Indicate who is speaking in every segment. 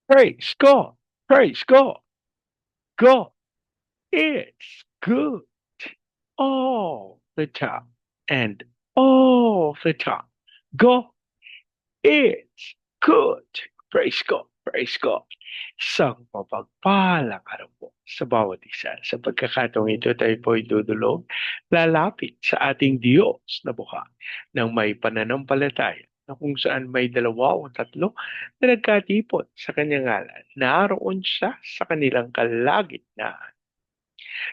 Speaker 1: Praise God. Praise God. God is good all the time and all the time. God is good. Praise God. Praise God. Isang mapagpalang araw po sa bawat isa. Sa pagkakataong ito tayo po idudulog, lalapit sa ating Diyos na buhay ng may pananampalataya na kung saan may dalawa o tatlo na nagkatipon sa kanyang ngalan. Naroon siya sa kanilang kalagitnaan.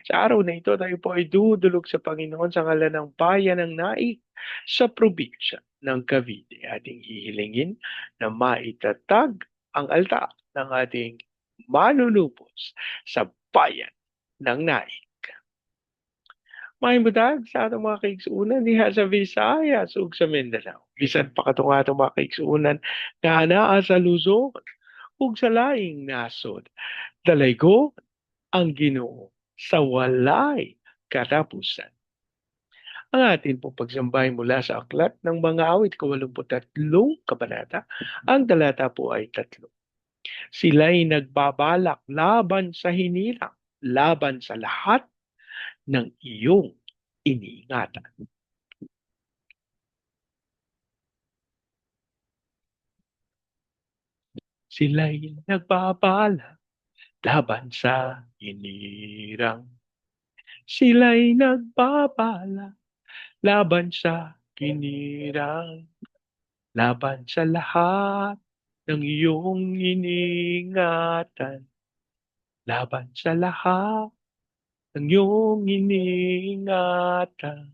Speaker 1: Sa araw na ito, tayo po ay dudulog sa Panginoon sa ngalan ng bayan ng Naik sa probinsya ng Cavite. Ating hihilingin na maitatag ang altar ng ating manunupos sa bayan ng Naik. May budag sa atong mga kaigsuunan diha sa Visayas ug sa Mindanao. Bisan pa katong atong mga kaigsuunan nga anaa sa Luzon ug sa laing nasod. Dalaygo ang Ginoo sa walay katapusan. Ang atin pong pagsambay mula sa aklat ng mga awit, 83 kabanata, ang talata po ay 3. Sila'y nagbabalak laban sa hinirang, laban sa lahat ng iyong iniingatan. Sila'y nagbabalak laban sa hinirang. Sila'y nagbabalak laban sa hinirang. Laban sa lahat ng iyong iniingatan. Laban sa lahat ng iyong iniingatan.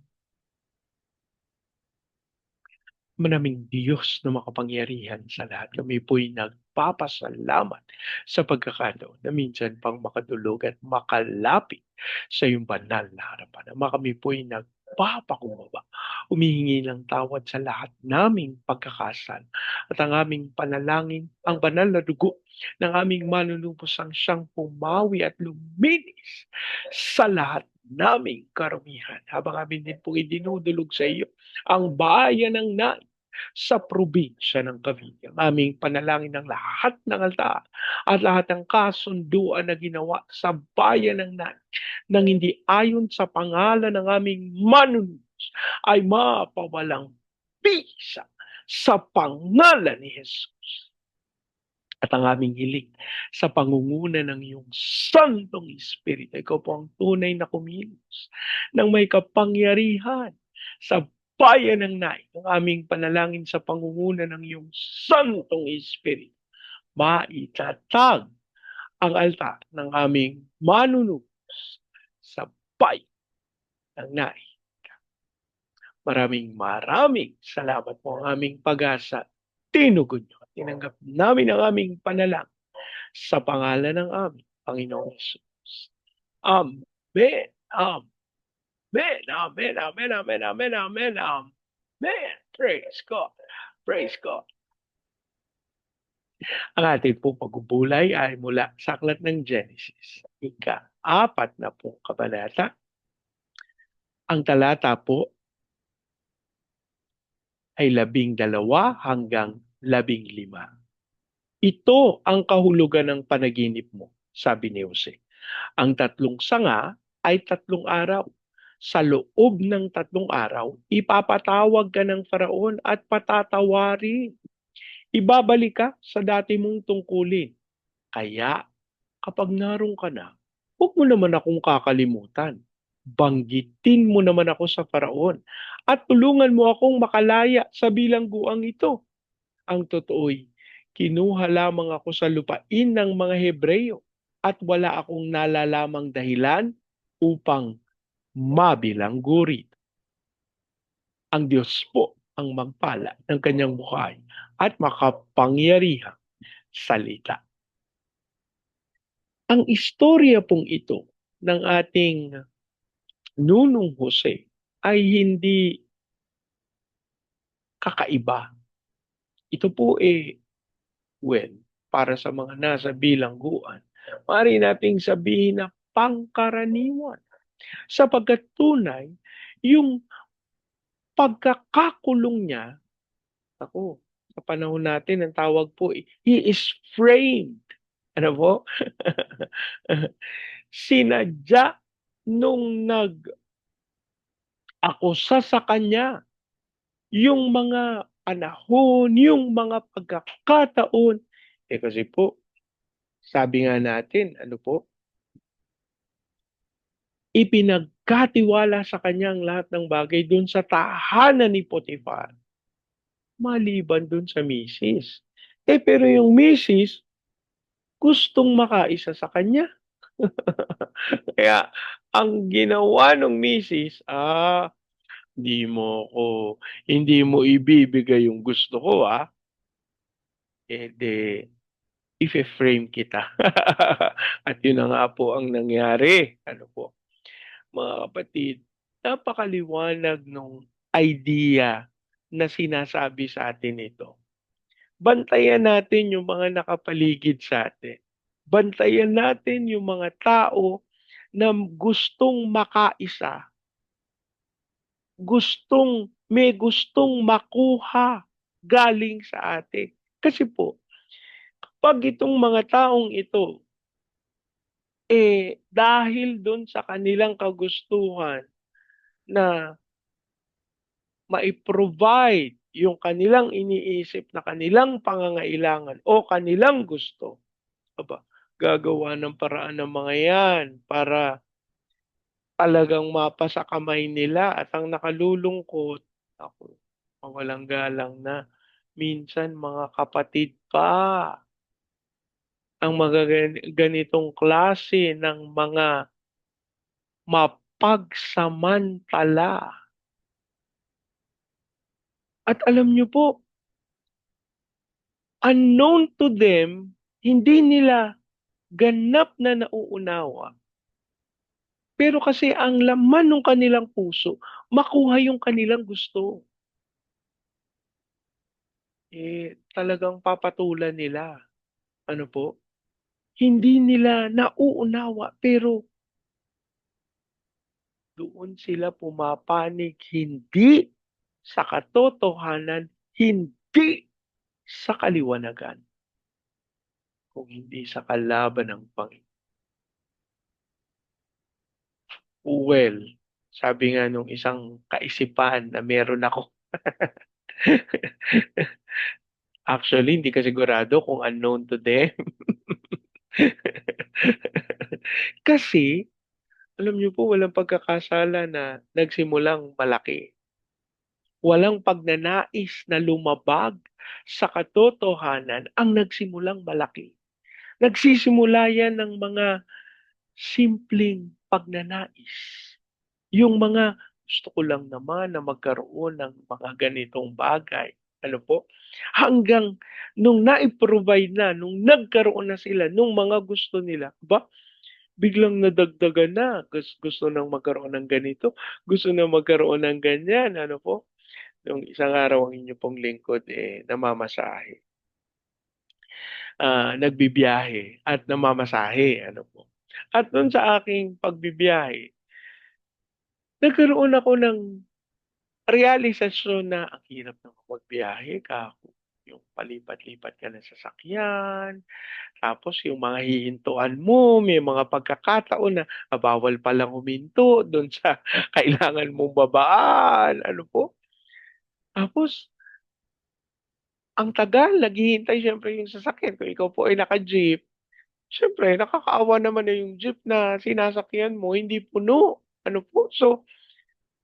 Speaker 1: Manaming Diyos na makapangyarihan sa lahat. Kami po'y nagpapasalamat sa pagkakataon na minsan pang makadulog at makalapit sa iyong banal na harapan. Ama, kami po'y nagpapakumbaba. Humihingi ng tawad sa lahat naming pagkakasal at ang aming panalangin, ang banal na dugo ng aming manunubos ang siyang pumawi at luminis sa lahat naming karumihan. Habang amin din pong idinudulog sa iyo ang bayan ng Naik sa probinsya ng Cavite. Ang aming panalangin ng lahat ng altar at lahat ng kasunduan na ginawa sa bayan ng Naik nang hindi ayon sa pangalan ng aming manunubos ay mapawalang bisa sa pangalan ni Jesus. At ang aming hiling sa pangunguna ng iyong Santong Espiritu, ikaw po ang tunay na kumilos ng may kapangyarihan sa bayan ng Naik. Ang aming panalangin sa pangunguna ng iyong Santong Espiritu, maitatag ang altar ng aming manunubos sa bayan ng Naik. Maraming salamat po ang aming pag-asa. Tinugon niyo. Tinanggap namin ang aming panalangin sa pangalan ng aming Panginoong Jesus. Amen. Amen. Amen. Amen. Amen. Amen. Amen. Amen. Praise God. Praise God. Ang ating pong pagbubulay ay mula sa aklat ng Genesis. Ika-4 na pong kabanata. Ang talata po ay 12 hanggang 15. Ito ang kahulugan ng panaginip mo, sabi ni Jose. Ang 3 sanga ay 3 araw. Sa loob ng 3 araw, ipapatawag ka ng Faraon at patatawarin. Ibabalik ka sa dati mong tungkulin. Kaya kapag naroon ka na, huwag mo naman akong kakalimutan. Banggitin mo naman ako sa Faraon at tulungan mo akong makalaya sa bilangguang ito. Ang totoo'y kinuha lamang ako sa lupain ng mga Hebreyo at wala akong nalalamang dahilan upang mabilanggo rito. Ang Diyos po ang magpala ng kanyang buhay at makapangyarihang salita. Ang istorya pong ito ng ating Nunong Jose ay hindi kakaiba. Ito po well, para sa mga nasa bilangguan, maaari nating sabihin na pangkaraniwan. Sapagkat tunay, yung pagkakakulong niya, ako, sa panahon natin, ang tawag po, he is framed. Ano po? Sinadya nung nag-akusa sa kanya yung mga panahon, yung mga pagkakataon. Eh kasi po, sabi nga natin, ano po, ipinagkatiwala sa kanyang lahat ng bagay doon sa tahanan ni Potifar, maliban doon sa misis. Eh pero yung misis, gustong makaisa sa kanya. Kaya ang ginawa ng misis, hindi mo ko, hindi mo ibibigay yung gusto ko, eh de, i-frame kita. At yun na nga po ang nangyari. Ano po, mga kapatid, napakaliwanag nung idea na sinasabi sa atin ito. Bantayan natin yung mga nakapaligid sa atin. Bantayan natin yung mga tao na gustong makaisa, may gustong makuha galing sa atin. Kasi po, pag itong mga taong ito, dahil doon sa kanilang kagustuhan na mai-provide yung kanilang iniisip na kanilang pangangailangan o kanilang gusto, aba, gagawa ng paraan ng mga yan para talagang mapasa kamay nila at ang nakalulungkot, ako, mawalang galang na, minsan mga kapatid pa ang mga ganitong klase ng mga mapagsamantala. At alam niyo po, unknown to them, hindi nila ganap na nauunawa. Pero kasi ang laman ng kanilang puso, makuha yung kanilang gusto. Talagang papatulan nila. Ano po? Hindi nila nauunawa, pero doon sila pumapanig, hindi sa katotohanan, hindi sa kaliwanagan, kung hindi sa kalaban ng Panginoon. Well, sabi nga nung isang kaisipan na meron ako, actually, hindi ka sigurado kung unknown to them. Kasi, alam niyo po, walang pagkakasala na nagsimulang malaki. Walang pagnanais na lumabag sa katotohanan ang nagsimulang malaki. Nagsisimula yan ng mga simpleng pagnanais. Yung mga gusto ko lang naman na magkaroon ng mga ganitong bagay. Ano po? Hanggang nung na-provide na, nung nagkaroon na sila, nung mga gusto nila, ba, biglang nadagdagan na. Gusto nang magkaroon ng ganito, gusto nang magkaroon ng ganyan. Ano po? Nung isang araw ang inyo pong lingkod, namamasahe. Nagbibiyahe at namamasahe. Ano po? At doon sa aking pagbibiyahe, nagkaroon ako ng realisasyon na ang hirap naman magbiyahe kako. Yung palipat-lipat ka ng sasakyan, tapos yung mga hihintuan mo, may mga pagkakataon na bawal palang huminto doon sa kailangan mong babaan. Ano po? Tapos, ang tagal, naghihintay siyempre yung sasakyan. Kung ikaw po ay naka-jeep, siyempre, nakakaawa naman na yung jeep na sinasakyan mo, hindi puno. Ano po? So,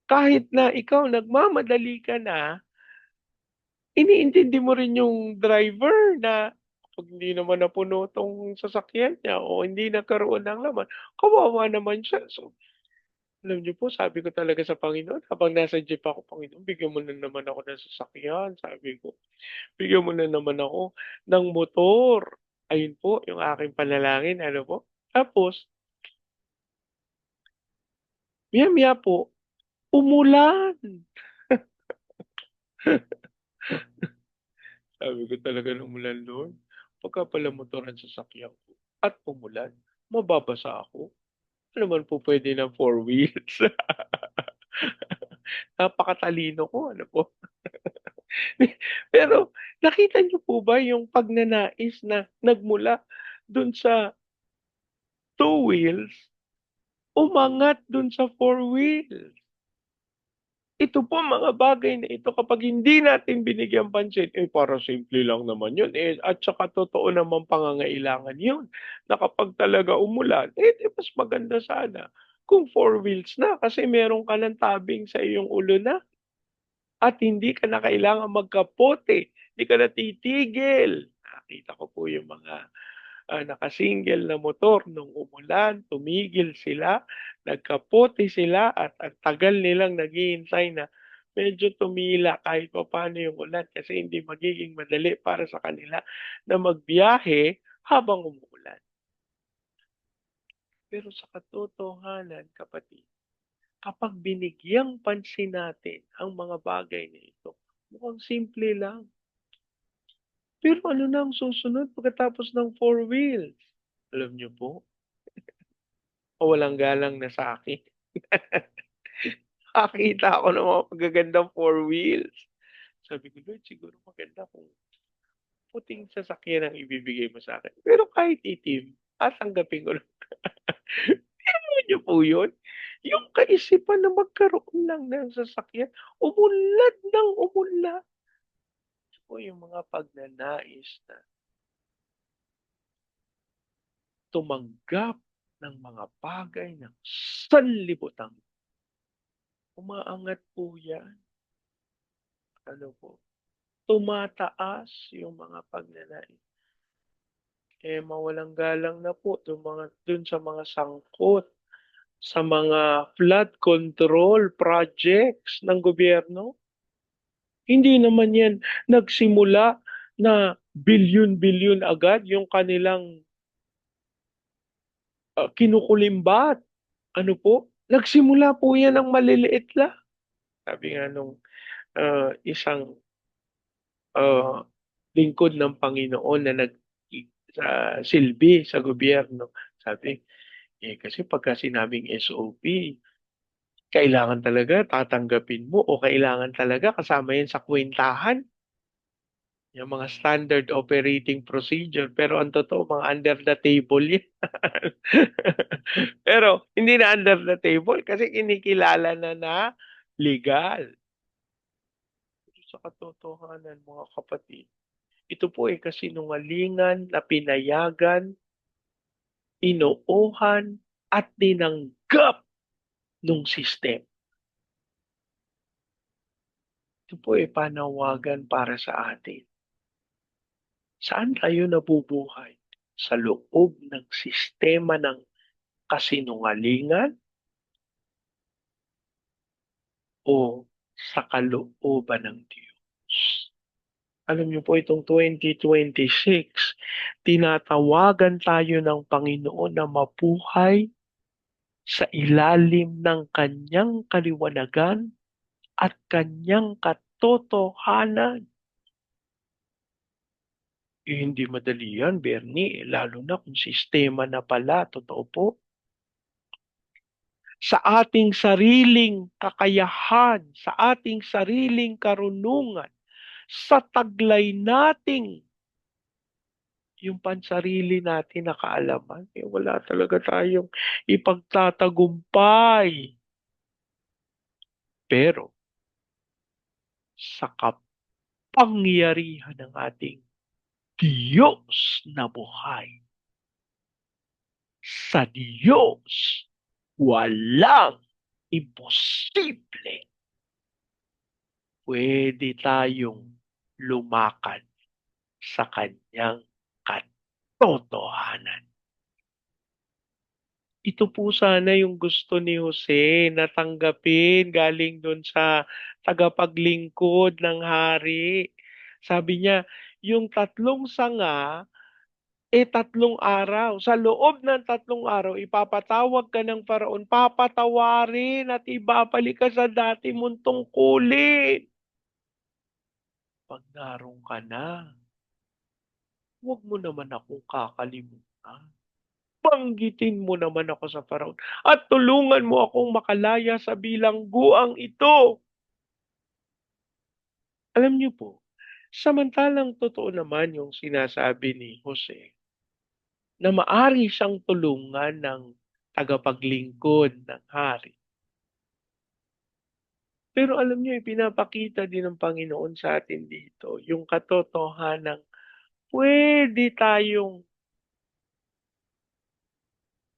Speaker 1: kahit na ikaw nagmamadali ka na, iniintindi mo rin yung driver na pag hindi naman napuno tong sasakyan niya o hindi nagkaroon ng laman, kawawa naman siya. So, alam niyo po, sabi ko talaga sa Panginoon, habang nasa jeep ako, Panginoon, bigyan mo na naman ako ng sasakyan, sabi ko. Bigyan mo na naman ako ng motor. Ayun po, yung aking panalangin, ano po. Tapos, maya-maya po, umulan. Sabi ko talaga ng umulan doon. Pagka pala motor ang sasakyan ko at umulan, mababasa ako. Ano naman po pwede ng four wheels? Napakatalino ko, ano po. Pero nakita niyo po ba yung pagnanais na nagmula dun sa two wheels, umangat dun sa four wheels. Ito po mga bagay na ito kapag hindi natin binigyan pansin, para simple lang naman yun. At saka totoo naman pangangailangan yun. Na kapag talaga umulan, mas maganda sana kung four wheels na kasi meron ka ng tabing sa iyong ulo na at hindi ka na kailangan magkapote. Hindi ka na titigil. Nakita ko po yung mga nakasingle na motor nung umulan, tumigil sila, nagkapote sila at ang tagal nilang naghihintay na medyo tumila kahit pa paano yung ulan kasi hindi magiging madali para sa kanila na magbiyahe habang umuulan. Pero sa katotohanan, kapatid, kapag binigyang pansin natin ang mga bagay na ito, mukhang simple lang. Pero ano na ang susunod pagkatapos ng four wheels? Alam niyo po, o walang galang na sa akin. Nakakita ako ng mga magagandang four wheels. Sabi ko, Lord, siguro maganda kung puting sasakyan ang ibibigay mo sa akin. Pero kahit itim, tatanggapin ko lang. Alam niyo po yun? Yung kaisipan na magkaroon lang ng sasakyan, umunlad ng umunlad. Po yung mga pagnanais na tumanggap ng mga bagay ng sanlibutan. Umaangat po yan. Ano po? Tumataas yung mga pagnanais. Mawalang galang na po dun sa mga sangkot, sa mga flood control projects ng gobyerno. Hindi naman yan nagsimula na bilyon-bilyon agad yung kanilang kinukulimbat. Ano po? Nagsimula po yan ng maliliit lang. Sabi nga nung isang uh, lingkod ng Panginoon na sa silbi sa gobyerno. Sabi, kasi pagka sinabing SOP, kailangan talaga tatanggapin mo o kailangan talaga kasama yan sa kwentahan. Yung mga standard operating procedure. Pero ang totoo, mga under the table yan. Pero hindi na under the table kasi kinikilala na legal. Sa katotohanan, mga kapatid, ito po ay kasinungalingan na pinayagan, inuuhan, at tinanggap ng sistema. Ito po ay panawagan para sa atin. Saan tayo nabubuhay? Sa loob ng sistema ng kasinungalingan o sa kalooban ng Diyos? Alam niyo po itong 2026, tinatawagan tayo ng Panginoon na mabuhay sa ilalim ng kanyang kaliwanagan at kanyang katotohanan. Hindi madali yan, Bernie, lalo na kung sistema na pala, totoo po. Sa ating sariling kakayahan, sa ating sariling karunungan, sa taglay nating yung pansarili natin na kaalaman, wala talaga tayong ipagtatagumpay. Pero sa kapangyarihan ng ating Diyos na buhay, sa Diyos, walang imposible. Pwede tayong lumakad sa kanyang katotohanan. Ito po sana yung gusto ni Jose na tanggapin galing doon sa tagapaglingkod ng hari. Sabi niya, yung tatlong sanga, tatlong araw. Sa loob ng tatlong araw, ipapatawag ka ng Faraon, papatawarin at ibabalik ka sa dati mong tungkulin. Pag naroon ka na, huwag mo naman akong kakalimutan. Banggitin mo naman ako sa Faraon at tulungan mo akong makalaya sa bilangguang ito. Alam niyo po, samantalang totoo naman yung sinasabi ni Jose na maari siyang tulungan ng tagapaglingkod ng hari. Pero alam niyo, ipinapakita din ng Panginoon sa atin dito yung katotohanang puwede tayong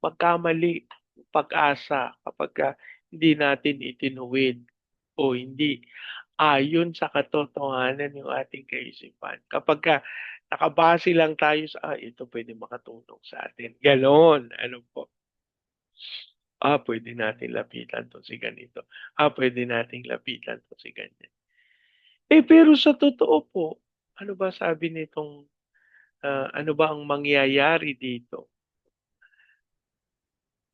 Speaker 1: magkamali ng pag-asa kapagka hindi natin itinuwid o hindi ayon sa katotohanan yung ating kaisipan. Kapagka nakabase lang tayo sa, ito puwede makatulong sa atin, gano'n. Ano po? Puwede natin lapitan 'to si ganito. Puwede nating lapitan 'to si ganyan. Pero sa totoo po, ano ba sabi nitong, ano ba ang mangyayari dito?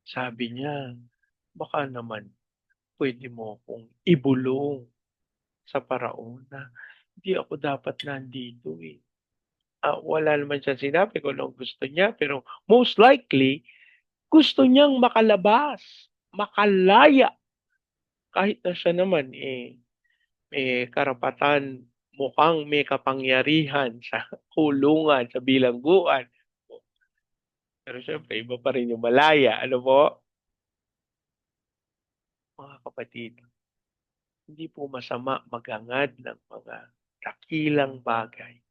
Speaker 1: Sabi niya, baka naman puwede mo akong ibulong sa paraon na hindi ako dapat nandito, eh. Wala naman siyang sinabi kung anong gusto niya, pero most likely gusto niyang makalabas, makalaya kahit na siya naman, may karapatan, mukhang may kapangyarihan sa kulungan, sa bilangguan. Pero siyempre iba pa rin yung malaya, ano po? Mga kapatid, hindi po masama maghangad ng mga dakilang bagay.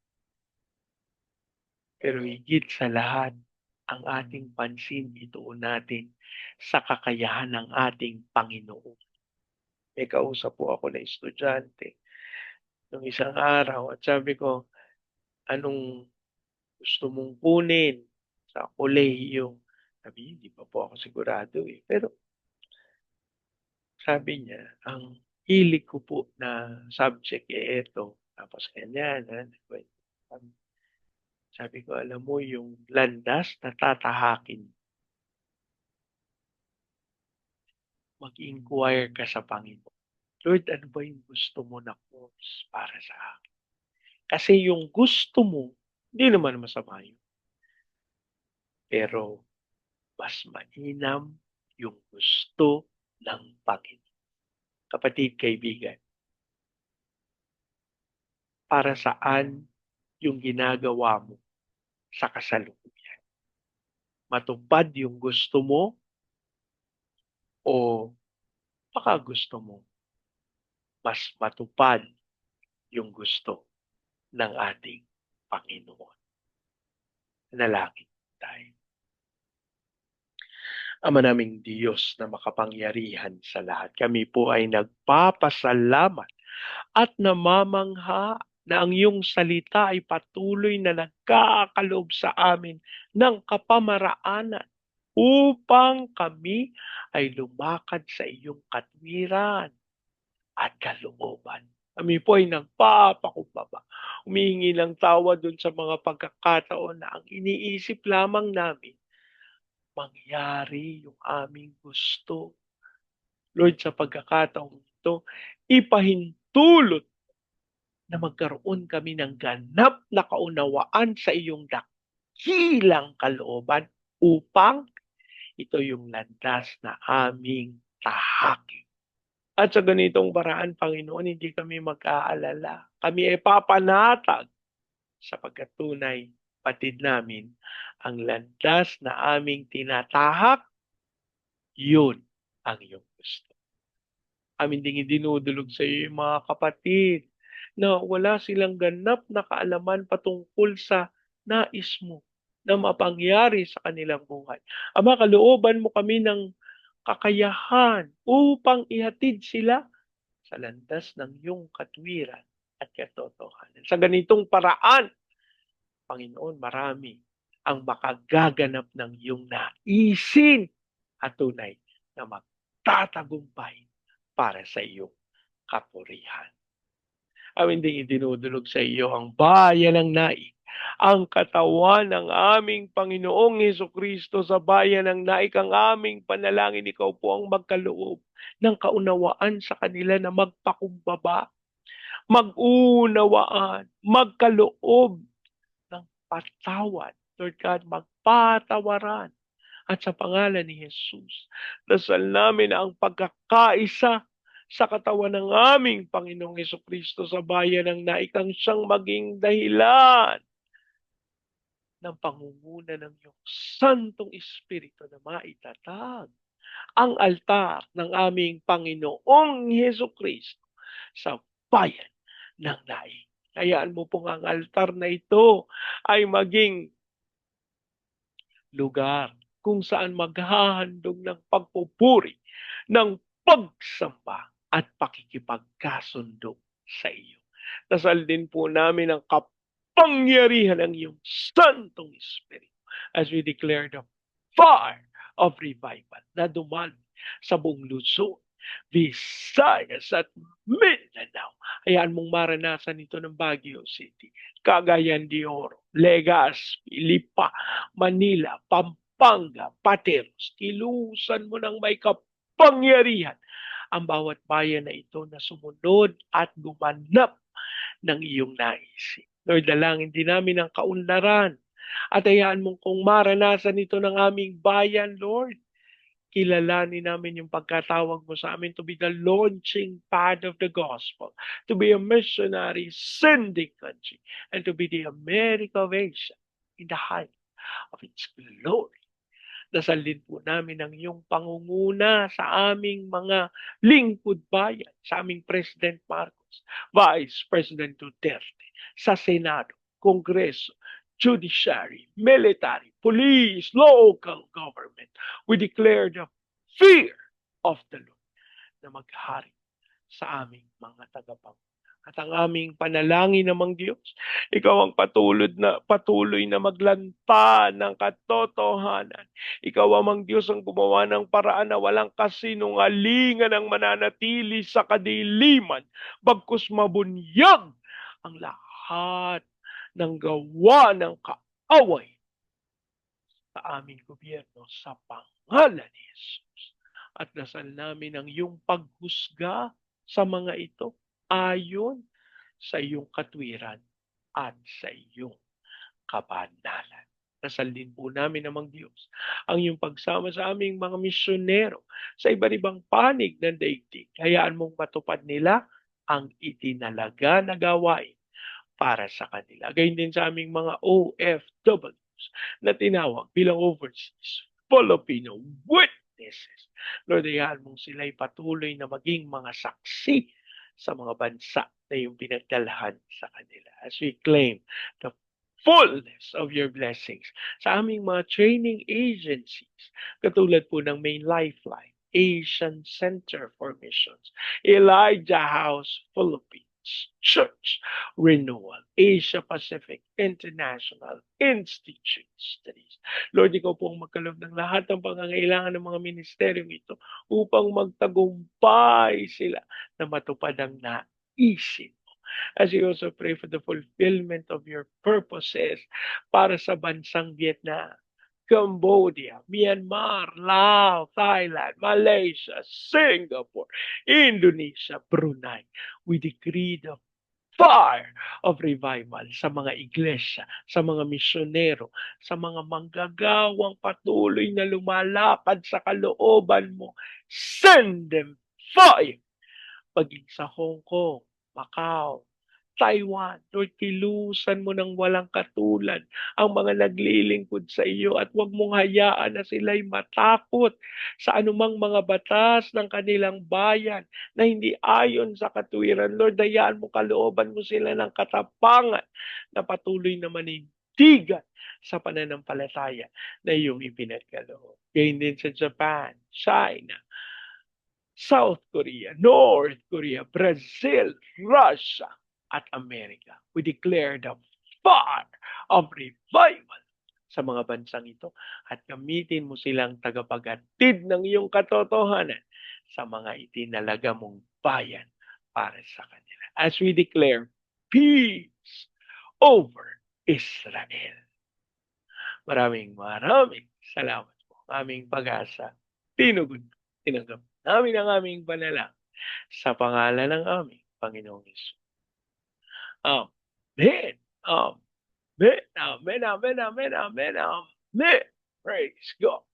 Speaker 1: Pero higit sa lahat, ang ating pansin ituon natin sa kakayahan ng ating Panginoon. May kausap po ako na estudyante nung isang araw at sabi ko, "Anong gusto mong kunin sa kolehiyo?" Sabi niya, "Hindi pa po ako sigurado, eh." Pero sabi niya, "Ang hilig ko po na subject, eto." Tapos ganyan, nagkuwento. Sabi sabi ko, "Alam mo yung landas na tatahakin, mag-inquire ka sa Panginoon. Lord, ano ba yung gusto mo na course para sa akin?" Kasi yung gusto mo, hindi naman masama yun, pero mas mainam yung gusto ng Panginoon. Kapatid, kaibigan, para saan yung ginagawa mo sa kasalukuyan? Matupad yung gusto mo o baka gusto mo mas matupad yung gusto ng ating Panginoon? Manalangin tayo. Ama naming Diyos na makapangyarihan sa lahat, kami po ay nagpapasalamat at namamangha na ang iyong salita ay patuloy na nagkakaloob sa amin ng kapamaraanan upang kami ay lumakad sa iyong katwiran at kalooban. Kami po ay nagpapakumbaba. Humihingi ng tawad dun sa mga pagkakataon na ang iniisip lamang namin mangyari yung aming gusto. Lord, sa pagkakataong ito, ipahintulot na magkaroon kami ng ganap na kaunawaan sa iyong dakilang kalooban upang ito yung landas na aming tahakin. At sa ganitong paraan, Panginoon, hindi kami mag-aalala. Kami ay papanatag sapagkat tunay patid namin ang landas na aming tinatahak, yun ang iyong gusto. Amin ding idinudulog sa iyo yung mga kapatid na wala silang ganap na kaalaman patungkol sa nais mo na mapangyari sa kanilang buhay. Ama, kalooban mo kami ng kakayahan upang ihatid sila sa landas ng iyong katwiran at katotohanan. Sa ganitong paraan, Panginoon, marami ang makagaganap ng iyong naisin at tunay na magtatagumpay para sa iyong kapurihan. Amin ding idinudulog sa iyo ang bayan ng Naik, ang katawan ng aming Panginoong Hesukristo. Sa bayan ng Naik, ang aming panalangin, ikaw po ang magkaloob ng kaunawaan sa kanila na magpakumbaba, mag-unawaan, magkaloob ng patawad. Lord God, magpatawaran. At sa pangalan ni Jesus, dasal namin ang pagkakaisa sa katawan ng aming Panginoong Hesukristo sa bayan ng Naikang siyang maging dahilan ng pangunguna ng iyong Santong Espiritu na maitatag ang altar ng aming Panginoong Hesukristo sa bayan ng Naik. Hayaan mo pong ang altar na ito ay maging lugar kung saan maghahandog ng pagpupuri, ng pagsamba at pakikipagkasundo sa iyo. Dasal din po namin ang kapangyarihan ng iyong Santong Espiritu as we declare the fire of revival na dumalo sa buong Luzon, Visayas at Mindanao. Hayaan mong maranasan ito ng Baguio City, Cagayan de Oro, Legazpi, Lipa, Manila, Pampanga, Pateros. Kilusan mo ng may kapangyarihan ang bawat bayan na ito na sumunod at gumanap ng iyong nais. Lord, dalangin din namin ang kaunlaran at hayaan mong kung maranasan ito ng aming bayan, Lord, kilalanin namin yung pagkatawag mo sa amin to be the launching pad of the gospel, to be a missionary sending country, and to be the America of Asia in the height of its glory. Dasal din po namin ang iyong pangunguna sa aming mga lingkod bayan, sa aming President Marcos, Vice President Duterte, sa Senado, Kongreso, Judiciary, Military, Police, Local Government. We declare the fear of the Lord na maghari sa aming mga tagapanguna. At ang aming panalangin namang Diyos, ikaw ang patuloy na maglanta ng katotohanan. Ikaw amang Diyos ang gumawa ng paraan na walang kasinungalingan ang mananatili sa kadiliman, bagkus mabunyag ang lahat ng gawa ng kaaway sa aming gobyerno sa pangalan ni Jesus. At dasal namin ang iyong paghusga sa mga ito ayon sa iyong katwiran at sa iyong kabanalan. Dasal din po namin namang Diyos ang iyong pagsama sa aming mga misyonero sa iba't ibang panig ng daigdig. Hayaan mong matupad nila ang itinalaga na gawain para sa kanila. Gayun din sa aming mga OFWs na tinawag bilang overseas Filipino witnesses. Lord, hayaan mong sila'y patuloy na maging mga saksi sa mga bansa na iyong pinagdalhan sa kanila. As we claim the fullness of your blessings sa aming mga training agencies, katulad po ng Main Lifeline, Asian Center for Missions, Elijah House Philippines, Church Renewal, Asia Pacific International Institute Studies. Lord, ikaw po ang magkaloob ng lahat ng pangangailangan ng mga ministeryong ito upang magtagumpay sila na matupad ang naisip. As we also pray for the fulfillment of your purposes para sa bansang Vietnam, Cambodia, Myanmar, Laos, Thailand, Malaysia, Singapore, Indonesia, Brunei. We decree the fire of revival sa mga iglesia, sa mga misyonero, sa mga manggagawang patuloy na lumalakad sa kalooban mo. Send them fire! Paging sa Hong Kong, Macau, Taiwan, Lord, kilusan mo ng walang katulad ang mga naglilingkod sa iyo at huwag mong hayaan na sila'y matakot sa anumang mga batas ng kanilang bayan na hindi ayon sa katwiran. Lord, hayaan mo kalooban mo sila ng katapangan na patuloy na manindigan sa pananampalataya na iyong ipinagkaloob. Gayun din sa Japan, China, South Korea, North Korea, Brazil, Russia, at Amerika. We declare the fire of revival sa mga bansang ito at gamitin mo silang tagapaghatid ng iyong katotohanan sa mga itinalaga mong bayan para sa kanila. As we declare peace over Israel. Maraming salamat po. Aming pag-asa, tinanggap namin ang aming panalangin sa pangalan ng aming Panginoong Hesus. Amen. Amen. Amen. Amen. Amen. Amen. Amen. Praise God.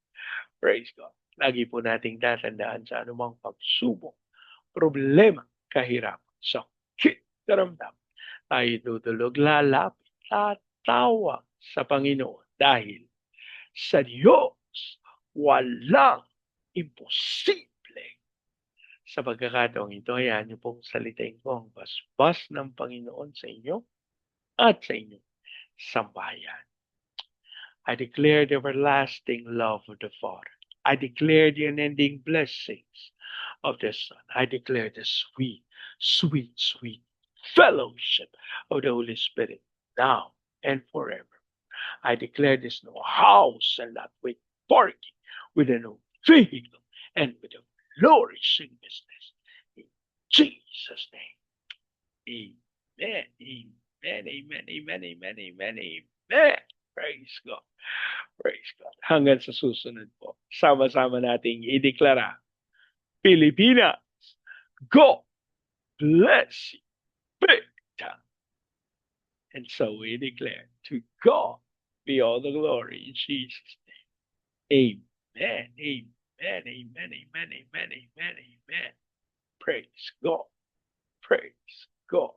Speaker 1: Praise God. Lagi po nating tatandaan sa anumang pagsubok, problema, kahirapan, sakit, karamdaman. Tayo tutulog, lalapit, tatawa sa Panginoon dahil sa Diyos walang imposible. Sa pagkakataong ito, hayaan niyo pong salitain ko ang basbas ng Panginoon sa inyo at sa inyong sambahayan. I declare the everlasting love of the Father. I declare the unending blessings of the Son. I declare the sweet, sweet, sweet fellowship of the Holy Spirit now and forever. I declare this no house and lot with parking, with a no vehicle, and with a flourishing business. In Jesus' name. Amen. Amen. Amen. Amen. Amen. Amen. Amen. Praise God. Praise God. Hanggang sa susunod po. Sama-sama nating ideklara. Pilipinas, God bless you. Big time. And so we declare to God be all the glory in Jesus' name. Amen. Amen. Amen. Amen. Amen. Amen. Amen. Praise God. Praise God.